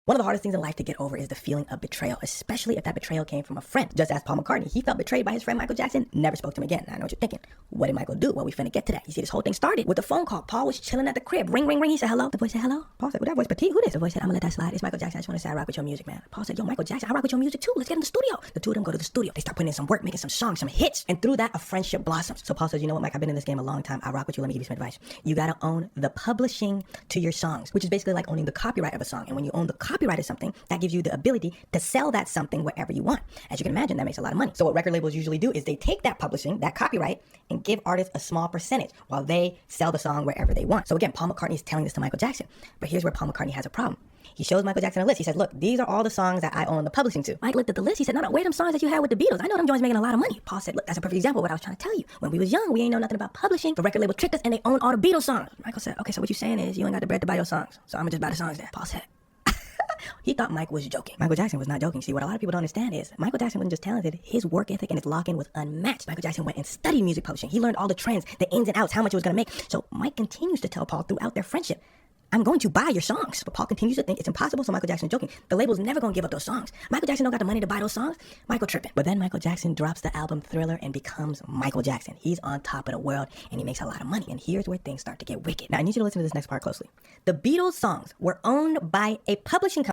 One of the hardest things in life to get over is the feeling of betrayal, especially if that betrayal came from a friend. Just as Paul McCartney, he felt betrayed by his friend Michael Jackson, never spoke to him again. Now, I know what you're thinking. What did Michael do? Well, we finna get to that. You see, this whole thing started with a phone call. Paul was chilling at the crib. Ring, ring, ring. He said, hello. The voice said, hello. Paul said, well, that voice petite. Who this? The voice said, I'm gonna let that slide. It's Michael Jackson. I just wanna say I rock with your music, man. Paul said, yo, Michael Jackson, I rock with your music too. Let's get in the studio. The two of them go to the studio. They start putting in some work, making some songs, some hits. And through that, a friendship blossoms. So Paul says, you know what, Mike, I've been in this game a long time. I rock with you. Let me give you some advice. You gotta own the publishing to your songs, which is basically like owning the copyright of a song. And when you own the copyright of something, that gives you the ability to sell that something wherever you want. As you can imagine, that makes a lot of money. So what record labels usually do is they take that publishing, that copyright, and give artists a small percentage while they sell the song wherever they want. So again, Paul McCartney is telling this to Michael Jackson. But here's where Paul McCartney has a problem. He shows Michael Jackson a list. He says, look, these are all the songs that I own the publishing to. Mike looked at the list. He said, no, where are them songs that you had with the Beatles? I know them joints making a lot of money. Paul said, look, that's a perfect example of what I was trying to tell you. When we was young, we ain't know nothing about publishing. The record label tricked us and they own all the Beatles songs. Michael said, okay, so what you saying is you ain't got the bread to buy your songs. So I'm gonna just buy the songs then. Paul said, he thought Mike was joking. Michael Jackson was not joking. See, what a lot of people don't understand is Michael Jackson wasn't just talented. His work ethic and his lock-in was unmatched. Michael Jackson went and studied music publishing. He learned all the trends, the ins and outs, how much it was going to make. So Mike continues to tell Paul throughout their friendship, I'm going to buy your songs. But Paul continues to think it's impossible, so Michael Jackson is joking. The label's never going to give up those songs. Michael Jackson don't got the money to buy those songs. Michael tripping. But then Michael Jackson drops the album Thriller and becomes Michael Jackson. He's on top of the world and he makes a lot of money. And here's where things start to get wicked. Now, I need you to listen to this next part closely. The Beatles songs were owned by a publishing company